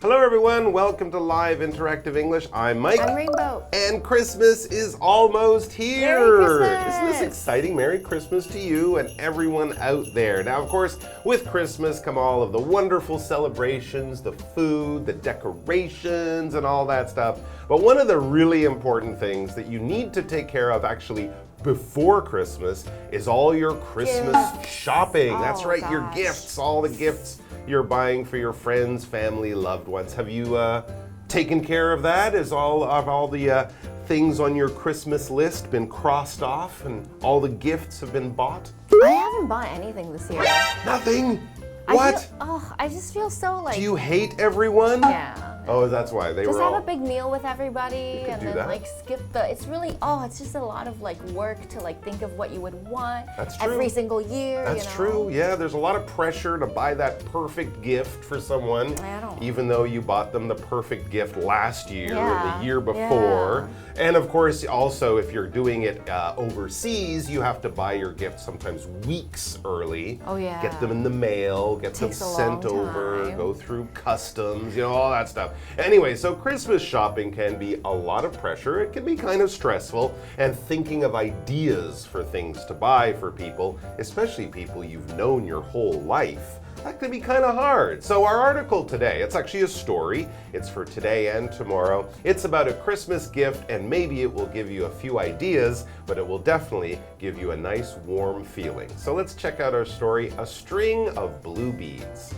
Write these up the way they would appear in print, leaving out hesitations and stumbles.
Hello everyone, welcome to Live Interactive English. I'm Mike. I'm Rainbow. And Christmas is almost here. Merry Christmas. Isn't this exciting? Merry Christmas to you and everyone out there. Now, of course, with Christmas come all of the wonderful celebrations, the food, the decorations, and all that stuff. But one of the really important things that you need to take care of actually before Christmas is all your Christmas shopping. That's right, your gifts, all the gifts you're buying for your friends, family, loved ones. Have you taken care of that? Is all the things on your Christmas list been crossed off and all the gifts have been bought? I haven't bought anything this year. Nothing? What? I just feel so like... Do you hate everyone? Yeah. Oh, that's why they just were all... have a big meal with everybody and then that. like skip the... It's really... it's just a lot of like work to like think of what you would want That's true. every single year. That's true. Yeah, there's a lot of pressure to buy that perfect gift for someone, even though you bought them the perfect gift last year or the year before. And of course, also, if you're doing it overseas, you have to buy your gift sometimes weeks early. Oh, yeah. Get them in the mail, get them sent over, go through customs, you know, all that stuff. Anyway, so Christmas shopping can be a lot of pressure. It can be kind of stressful, and thinking of ideas for things to buy for people, especially people you've known your whole life, that can be kind of hard. So our article today, it's actually a story. It's for today and tomorrow. It's about a Christmas gift, and maybe it will give you a few ideas, but it will definitely give you a nice warm feeling. So let's check out our story, A String of Blue Beads.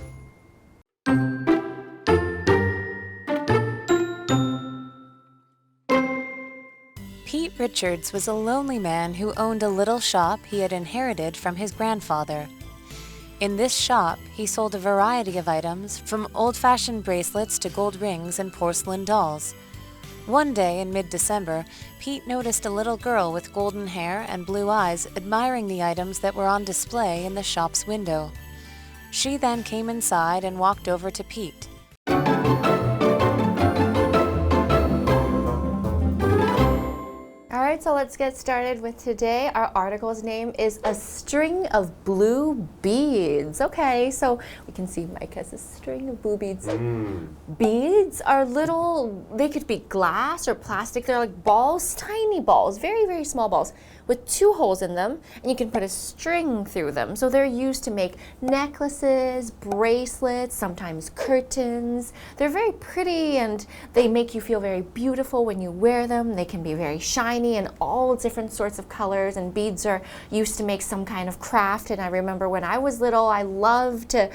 Pete Richards was a lonely man who owned a little shop he had inherited from his grandfather. In this shop, he sold a variety of items, from old-fashioned bracelets to gold rings and porcelain dolls. One day in mid-December, Pete noticed a little girl with golden hair and blue eyes admiring the items that were on display in the shop's window. She then came inside and walked over to Pete. Alright, so let's get started with today. Our article's name is A String of Blue Beads. Okay, so we can see Mike has a string of blue beads. Beads are little, they could be glass or plastic. They're like balls, tiny balls, very, very small balls with 2 holes in them, and you can put a string through them. So they're used to make necklaces, bracelets, sometimes curtains. They're very pretty and they make you feel very beautiful when you wear them. They can be very shiny and all different sorts of colors, and beads are used to make some kind of craft. And I remember when I was little, I loved to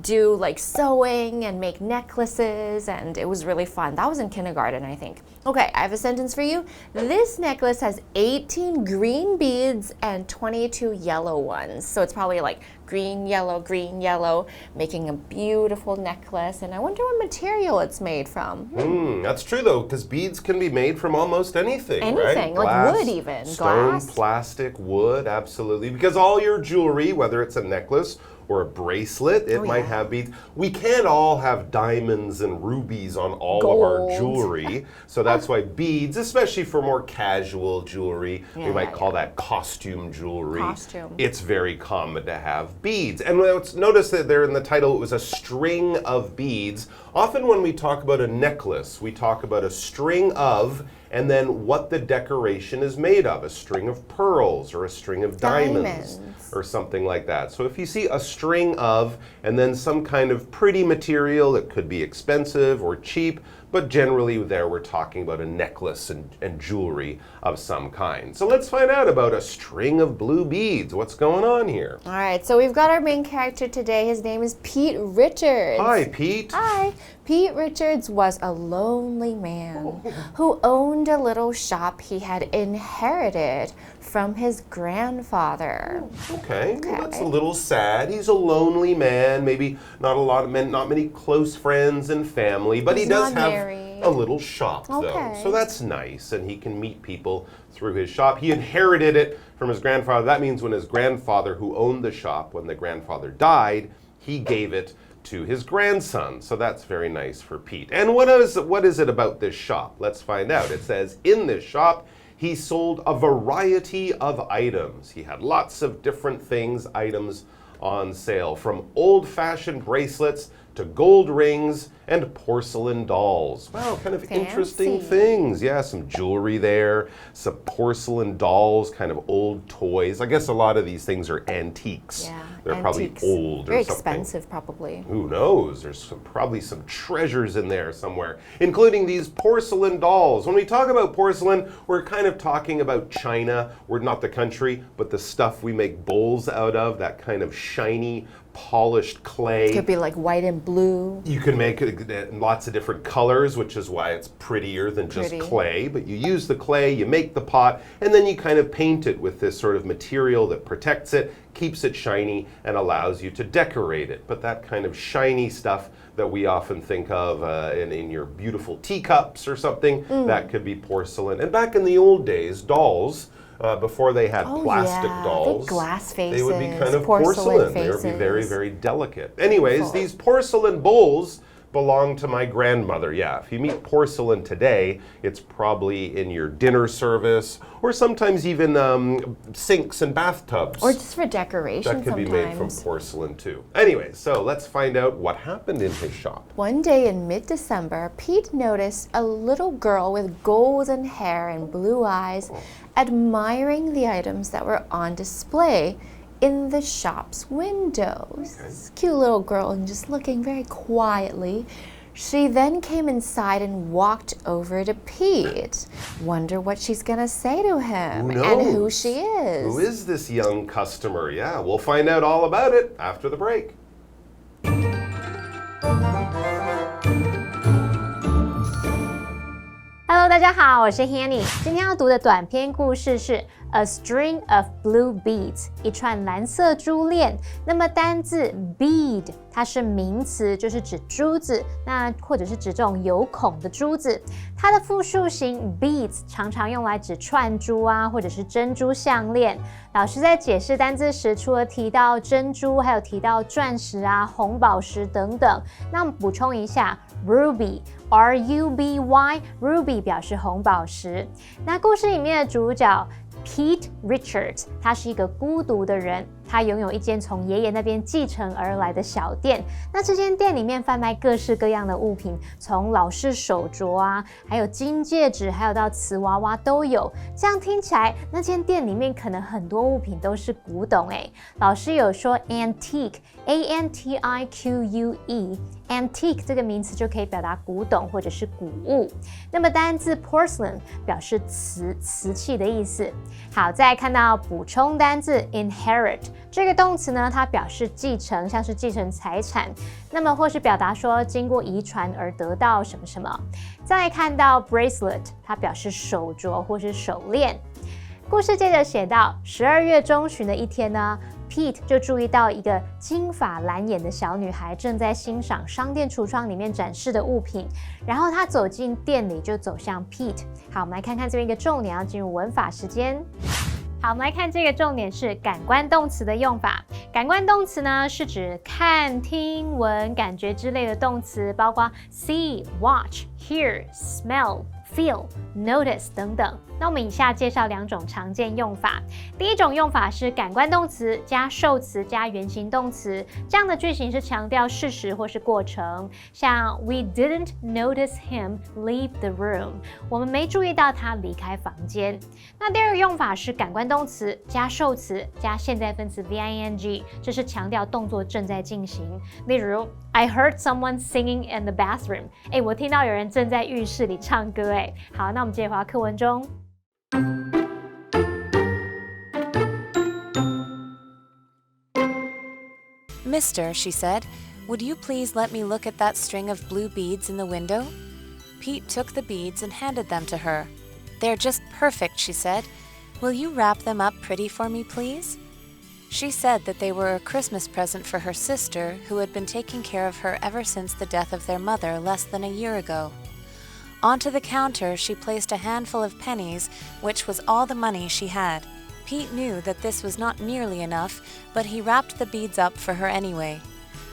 do like sewing and make necklaces, and it was really fun. That was in kindergarten, I think. Okay, I have a sentence for you. This necklace has 18 green beads and 22 yellow ones. So it's probably like green, yellow, making a beautiful necklace. And I wonder what material it's made from. That's true though, because beads can be made from almost anything, right? Anything, like Glass, wood even. Stone, Glass. plastic, wood, absolutely. Because all your jewelry, whether it's a necklace or a bracelet, it might have beads. We can't all have diamonds and rubies on all of our jewelry. So that's why beads, especially for more casual jewelry, we might call that costume jewelry. It's very common to have beads. And notice that there in the title, it was a string of beads. Often when we talk about a necklace, we talk about a string of, and then what the decoration is made of, a string of pearls or a string of diamonds or something like that. So if you see a string of, and then some kind of pretty material, it could be expensive or cheap, but generally there we're talking about a necklace and jewelry of some kind. So let's find out about a string of blue beads. What's going on here? All right, so we've got our main character today. His name is Pete Richards. Hi, Pete. Hi. Pete Richards was a lonely man who owned a little shop he had inherited from his grandfather. Okay. Well, that's a little sad. He's a lonely man, maybe not many close friends and family, but he does have a little shop though. So that's nice, and he can meet people through his shop. He inherited it from his grandfather. That means when his grandfather, who owned the shop, when the grandfather died, he gave it to his grandson. So that's very nice for Pete. And what is it about this shop? Let's find out. It says, in this shop, He sold a variety of items. He had lots of different things, items on sale, from old-fashioned bracelets to gold rings and porcelain dolls. Wow, kind of interesting things. Yeah, some jewelry there, some porcelain dolls, kind of old toys. I guess a lot of these things are antiques. Yeah, they're antiques. Probably old Very or something. Expensive, probably. Who knows? There's probably some treasures in there somewhere, including these porcelain dolls. When we talk about porcelain, we're kind of talking about China. We're not the country, but the stuff we make bowls out of, that kind of shiny, polished clay. It could be like white and blue. You can make it in lots of different colors, which is why it's prettier than just clay. But you use the clay, you make the pot, and then you kind of paint it with this sort of material that protects it, keeps it shiny, and allows you to decorate it. But that kind of shiny stuff that we often think of in your beautiful teacups or something, that could be porcelain. And back in the old days, dolls, before they had plastic dolls, glass faces, they would be kind of porcelain. They would be very, very delicate. Anyways, these porcelain bowls belong to my grandmother. Yeah, if you meet porcelain today, it's probably in your dinner service, or sometimes even sinks and bathtubs. Or just for decoration. That could be made from porcelain too. Anyway, so let's find out what happened in his shop. One day in mid-December, Pete noticed a little girl with golden hair and blue eyes admiring the items that were on display in the shop's windows. This cute little girl, and just looking very quietly. She then came inside and walked over to Pete. Wonder what she's gonna say to him and who she is. Who is this young customer? Yeah, we'll find out all about it after the break. Hello， 大家好，我是 Hanny。今天要读的短篇故事是 A String of Blue Beads， 一串蓝色珠链。那么单字 bead 它是名词，就是指珠子，那或者是指这种有孔的珠子。它的复数形 beads 常常用来指串珠啊，或者是珍珠项链。老师在解释单字时，除了提到珍珠，还有提到钻石啊、红宝石等等。那我们补充一下 ruby。Ruby 表示红宝石。那故事里面的主角 Pete Richards， 他是一个孤独的人，他拥有一间从爷爷那边继承而来的小店。那这间店里面贩卖各式各样的物品，从老式手镯啊，还有金戒指，还有到瓷娃娃都有。这样听起来，那间店里面可能很多物品都是古董哎。老师有说 antique。Antique 这个名词就可以表达古董或者是古物。那么单字 porcelain 表示瓷器的意思。好，再来看到补充单字 inherit 这个动词呢，它表示继承，像是继承财产，那么或是表达说经过遗传而得到什么什么。再来看到 bracelet， 它表示手镯或是手链。故事接着写到12月中旬的一天呢，Pete 就注意到一个金发蓝眼的小女孩正在欣赏商店橱窗里面展示的物品，然后她走进店里就走向 Pete。好，我们来看看这边一个重点，要进入文法时间。好，我们来看这个重点是感官动词的用法。感官动词呢是指看、听、闻、感觉之类的动词，包括 see、watch、hear、smell、feel、notice 等等。那我们以下介绍2种常见用法。第一种用法是感官动词加受词加原形动词，这样的句型是强调事实或是过程，像 We didn't notice him leave the room， 我们没注意到他离开房间。那第二个用法是感官动词加受词加现在分词 VING， 这是强调动作正在进行。例如 I heard someone singing in the bathroom， 我听到有人正在浴室里唱歌。好，那我们接着回到课文中。Mister, she said, would you please let me look at that string of blue beads in the window? Pete took the beads and handed them to her. They're just perfect, she said. Will you wrap them up pretty for me, please? She said that they were a Christmas present for her sister, who had been taking care of her ever since the death of their mother less than a year ago. Onto the counter, she placed a handful of pennies, which was all the money she had. Pete knew that this was not nearly enough, but he wrapped the beads up for her anyway.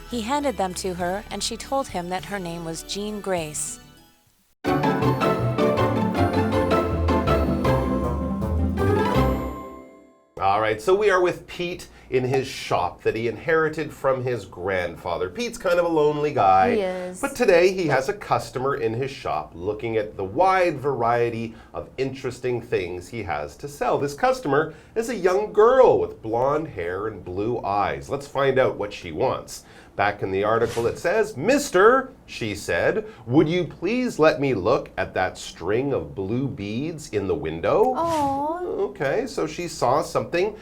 He handed them to her, and she told him that her name was Jean Grace. All right, so we are with Pete in his shop that he inherited from his grandfather. Pete's kind of a lonely guy. He is. But today he has a customer in his shop looking at the wide variety of interesting things he has to sell. This customer is a young girl with blonde hair and blue eyes. Let's find out what she wants. Back in the article it says, "Mister," she said, "would you please let me look at that string of blue beads in the window?" Aww. Okay, so she saw something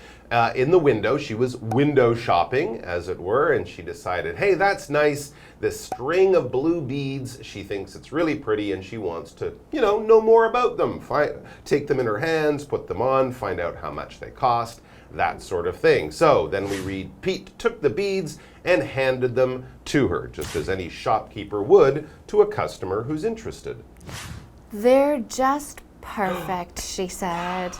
in the window. She was window shopping, as it were, and she decided, hey, that's nice. This string of blue beads, she thinks it's really pretty, and she wants to, know more about them. Take them in her hands, put them on, find out how much they cost, that sort of thing. So then we read, Pete took the beads and handed them to her, just as any shopkeeper would to a customer who's interested. They're just perfect, she said.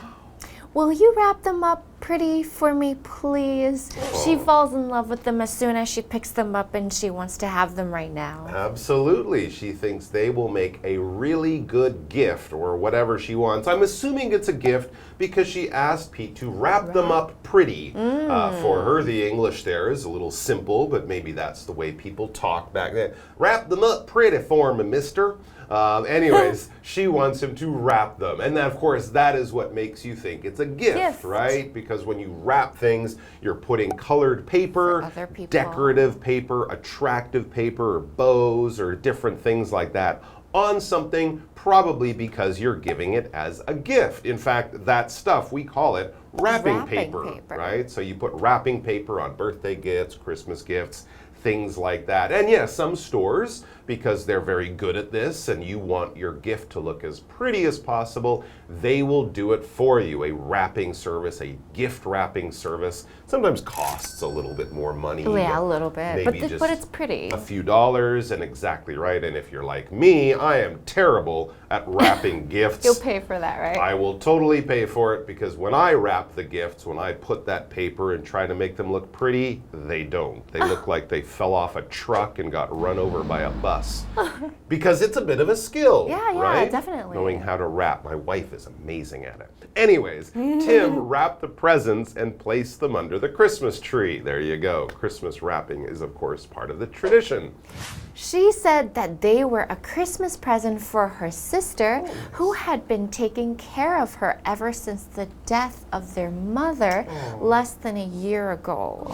Will you wrap them up pretty for me, please? She falls in love with them as soon as she picks them up and she wants to have them right now. Absolutely. She thinks they will make a really good gift or whatever she wants. I'm assuming it's a gift because she asked Pete to wrap them up pretty. For her, the English there is a little simple, but maybe that's the way people talk back then. Wrap them up pretty for me, mister. Anyways, she wants him to wrap them. And then, of course, that is what makes you think it's a gift, right? Because when you wrap things, you're putting colored paper, decorative paper, attractive paper, or bows, or different things like that on something, probably because you're giving it as a gift. In fact, that stuff, we call it wrapping paper, right? So you put wrapping paper on birthday gifts, Christmas gifts, things like that. And yes, some stores, because they're very good at this and you want your gift to look as pretty as possible, they will do it for you. A wrapping service, a gift wrapping service, sometimes costs a little bit more money. Yeah, a little bit, but it's pretty. A few dollars, and exactly right. And if you're like me, I am terrible at wrapping gifts. You'll pay for that, right? I will totally pay for it because when I wrap the gifts, when I put that paper and try to make them look pretty, they don't. They look like they fell off a truck and got run over by a bus. Because it's a bit of a skill, right? Definitely. Knowing how to wrap. My wife is amazing at it. Anyways, Tim wrapped the presents and placed them under the Christmas tree. There you go. Christmas wrapping is, of course, part of the tradition. She said that they were a Christmas present for her sister, who had been taking care of her ever since the death of their mother less than a year ago.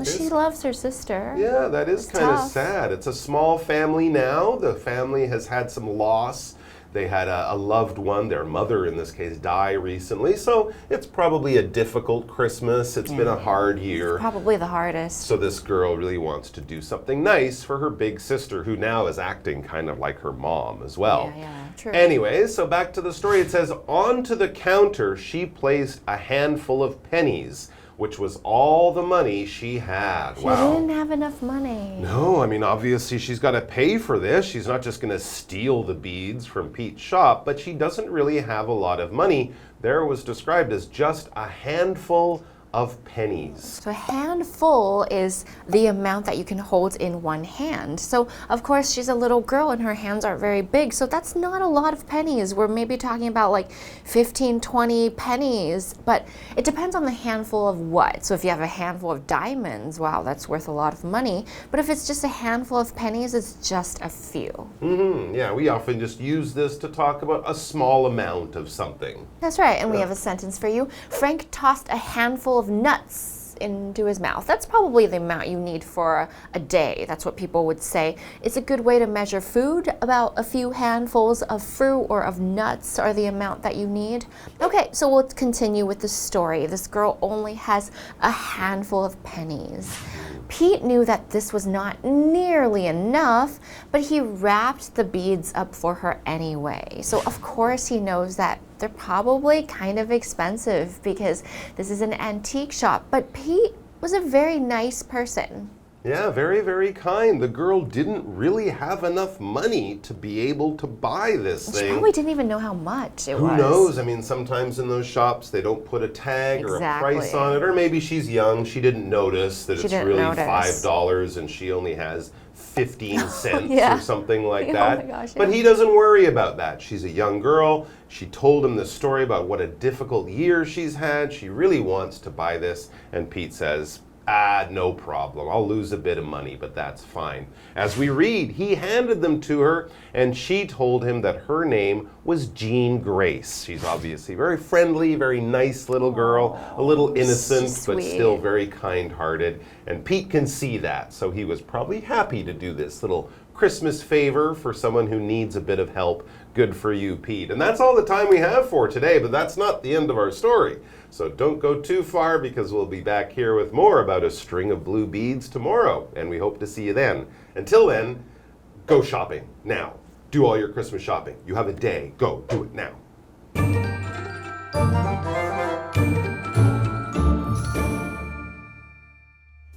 She loves her sister. Yeah, that is kind of sad. It's a small family now. The family has had some loss. They had a loved one, their mother in this case, die recently. So it's probably a difficult Christmas. It's been a hard year. Probably the hardest. So this girl really wants to do something nice for her big sister, who now is acting kind of like her mom as well. Yeah, true. Anyways, so back to the story. It says, onto the counter, she placed a handful of pennies, which was all the money she had. She didn't have enough money. No, I mean, obviously she's got to pay for this. She's not just going to steal the beads from Pete's shop, but she doesn't really have a lot of money. There it was described as just a handful of pennies. So a handful is the amount that you can hold in one hand. So of course she's a little girl and her hands aren't very big, so that's not a lot of pennies. We're maybe talking about like 15, 20 pennies, but it depends on the handful of what. So if you have a handful of diamonds, wow, that's worth a lot of money. But if it's just a handful of pennies, it's just a few. Yeah, we often just use this to talk about a small amount of something. That's right, and we have a sentence for you. Frank tossed a handful of nuts into his mouth. That's probably the amount you need for a day. That's what people would say. It's a good way to measure food. About a few handfuls of fruit or of nuts are the amount that you need. Okay, so we'll continue with the story. This girl only has a handful of pennies. Pete knew that this was not nearly enough, but he wrapped the beads up for her anyway. So of course he knows that they're probably kind of expensive because this is an antique shop, but Pete was a very nice person. Yeah, very, very kind. The girl didn't really have enough money to be able to buy this thing. She probably didn't even know how much it was. Who knows? I mean, sometimes in those shops they don't put a tag or a price on it, or maybe she's young, she didn't notice that it's really $5 and she only has 15 cents or something like that. Oh my gosh, But he doesn't worry about that. She's a young girl. She told him the story about what a difficult year she's had. She really wants to buy this, and Pete says, no problem. I'll lose a bit of money, but that's fine. As we read, he handed them to her, and she told him that her name was Jean Grace. She's obviously very friendly, very nice little girl, a little innocent, but still very kind-hearted. And Pete can see that, so he was probably happy to do this little Christmas favor for someone who needs a bit of help. Good for you, Pete. And that's all the time we have for today, but that's not the end of our story. So don't go too far because we'll be back here with more about a string of blue beads tomorrow, and we hope to see you then. Until then, go shopping now. Do all your Christmas shopping. You have a day. Go do it now.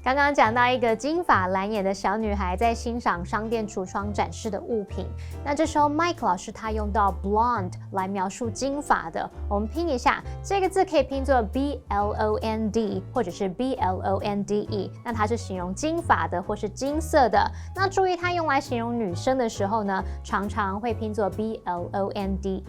刚刚讲到一个金发蓝眼的小女孩在欣赏商店橱窗展示的物品，那这时候 Mike 老师他用到 blonde 来描述金发的，我们拼一下，这个字可以拼作 blond 或者是 blonde， 那它是形容金发的或是金色的。那注意它用来形容女生的时候呢，常常会拼作 blonde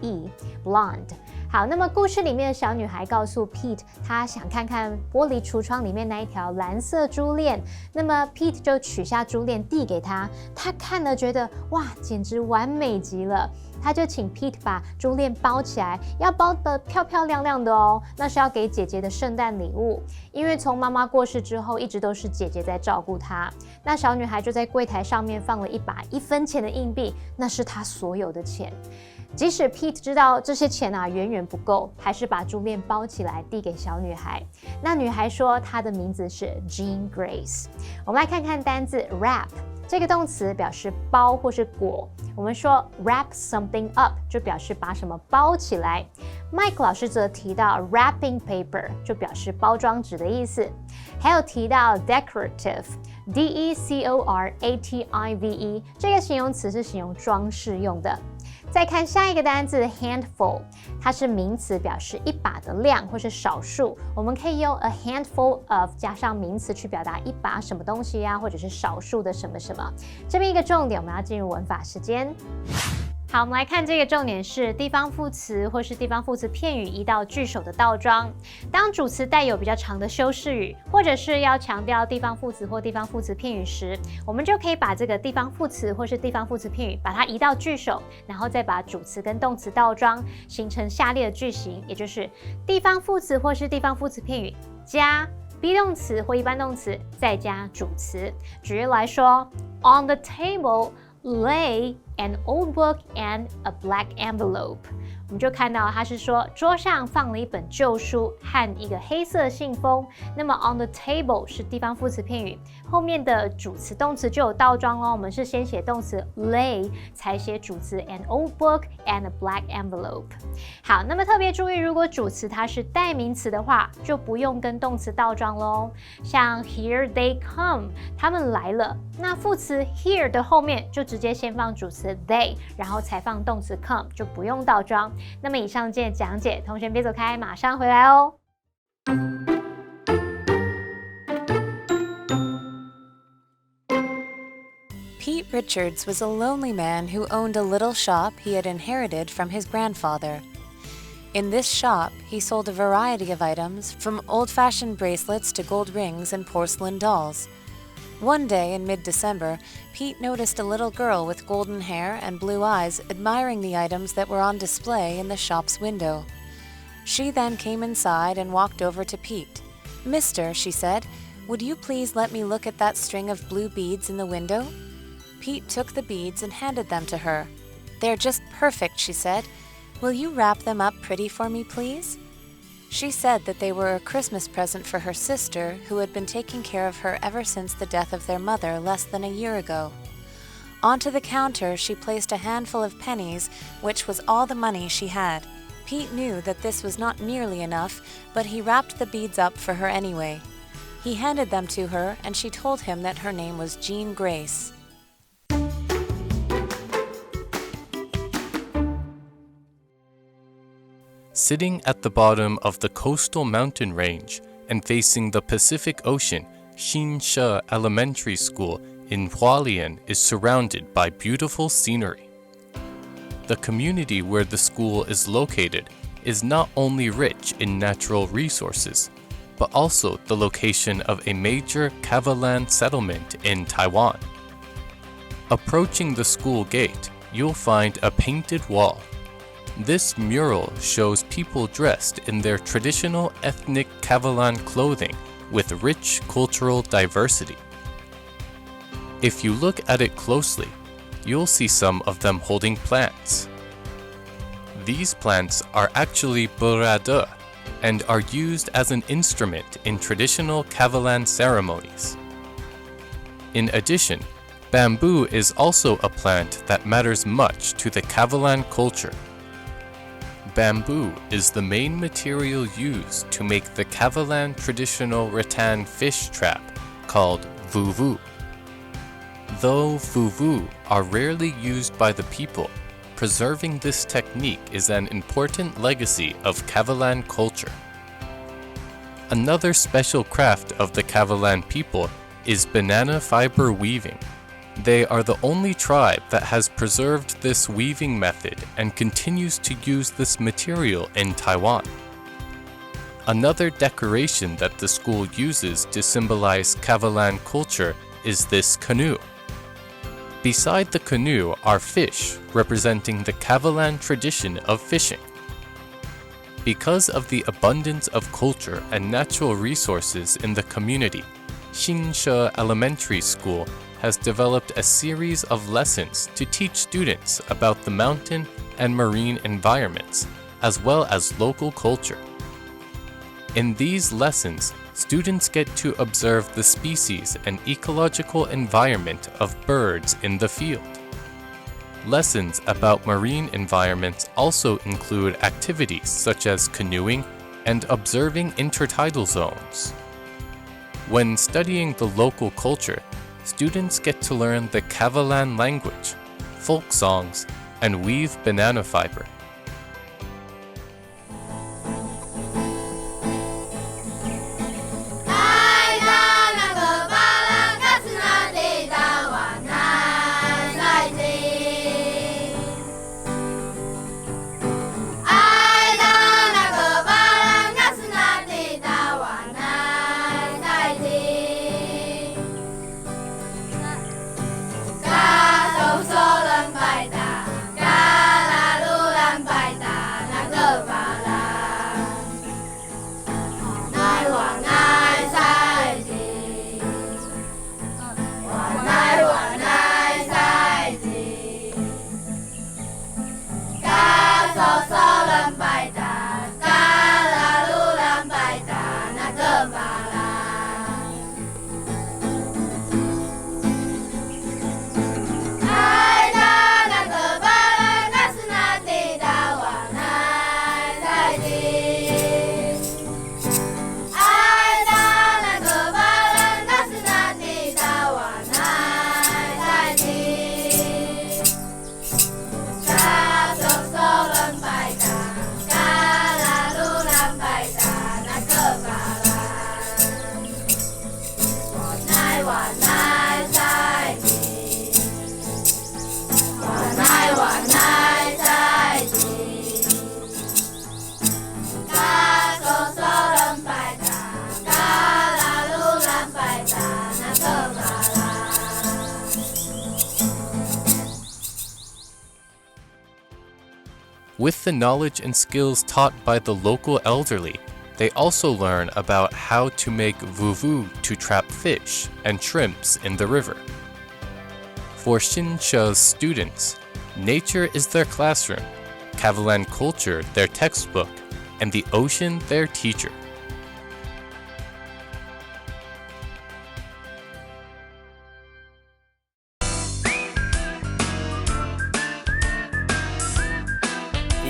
blonde。好，那么故事里面的小女孩告诉 Pete， 她想看看玻璃橱窗里面那一条蓝色珠链。那么 Pete 就取下珠链递给她，她看了觉得哇，简直完美极了。他就请 Pete 把珠链包起来，要包得漂漂亮亮的哦。那是要给姐姐的圣诞礼物，因为从妈妈过世之后，一直都是姐姐在照顾她。那小女孩就在柜台上面放了一把1分钱的硬币，那是她所有的钱。即使 Pete 知道这些钱远远不够，还是把珠链包起来递给小女孩。那女孩说她的名字是 Jean Grace。我们来看看单字 wrap。这个动词表示包或是裹，我们说 wrap something up 就表示把什么包起来。Mike 老师则提到 wrapping paper 就表示包装纸的意思，还有提到 decorative decorative 这个形容词是形容装饰用的。再看下一个单字 handful， 它是名词，表示一把的量或是少数。我们可以用 a handful of 加上名词去表达一把什么东西呀，或者是少数的什么什么。这边一个重点，我们要进入文法时间。好，我们来看这个重点是地方副词或是地方副词片语移到句首的倒装。当主词带有比较长的修饰语，或者是要强调地方副词或地方副词片语时，我们就可以把这个地方副词或是地方副词片语把它移到句首，然后再把主词跟动词倒装，形成下列的句型，也就是地方副词或是地方副词片语加 be 动词或一般动词，再加主词。举例来说 ，On the table lay an old book and a black envelope。我们就看到它是说桌上放了一本旧书和一个黑色信封。那么 on the table 是地方副词片语，后面的主词动词就有倒装哦。我们是先写动词 lay， 才写主词 an old book and a black envelope。好，那么特别注意，如果主词它是代名词的话，就不用跟动词倒装咯。像 here they come， 他们来了，那副词 here 的后面就直接先放主词 they， 然后才放动词 come， 就不用倒装。那么以上这讲解，同学别走开，马上回来哦。Pete Richards was a lonely man who owned a little shop he had inherited from his grandfather. In this shop, he sold a variety of items, from old-fashioned bracelets to gold rings and porcelain dolls. One day in mid-December, Pete noticed a little girl with golden hair and blue eyes admiring the items that were on display in the shop's window. She then came inside and walked over to Pete. "Mister," she said, "would you please let me look at that string of blue beads in the window?" Pete took the beads and handed them to her. "They're just perfect," she said. "Will you wrap them up pretty for me, please?" She said that they were a Christmas present for her sister, who had been taking care of her ever since the death of their mother less than a year ago. Onto the counter, she placed a handful of pennies, which was all the money she had. Pete knew that this was not nearly enough, but he wrapped the beads up for her anyway. He handed them to her, and she told him that her name was Jean Grace. Sitting at the bottom of the coastal mountain range and facing the Pacific Ocean, Xinshe Elementary School in Hualien is surrounded by beautiful scenery. the community where the school is located is not only rich in natural resources, but also the location of a major Kavalan settlement in Taiwan. Approaching the school gate, you'll find a painted wall. This mural shows people dressed in their traditional ethnic Kavalan clothing with rich cultural diversity. If you look at it closely, you'll see some of them holding plants. These plants are actually burada and are used as an instrument in traditional Kavalan ceremonies. In addition, bamboo is also a plant that matters much to the Kavalan culture. Bamboo is the main material used to make the Kavalan traditional rattan fish trap called vuvu. Though vuvu are rarely used by the people, preserving this technique is an important legacy of Kavalan culture. Another special craft of the Kavalan people is banana fiber weaving. They are the only tribe that has preserved this weaving method and continues to use this material in Taiwan. Another decoration that the school uses to symbolize Kavalan culture is this canoe. Beside the canoe are fish representing the Kavalan tradition of fishing. Because of the abundance of culture and natural resources in the community, Xinshe Elementary School has developed a series of lessons to teach students about the mountain and marine environments, as well as local culture. In these lessons, students get to observe the species and ecological environment of birds in the field. Lessons about marine environments also include activities such as canoeing and observing intertidal zones. When studying the local culture, students get to learn the Kavalan language, folk songs, and weave banana fiber. With the knowledge and skills taught by the local elderly, they also learn about how to make vuvu to trap fish and shrimps in the river. For Xinshe's students, nature is their classroom, Kavalan culture their textbook, and the ocean their teacher.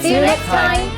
See you next time!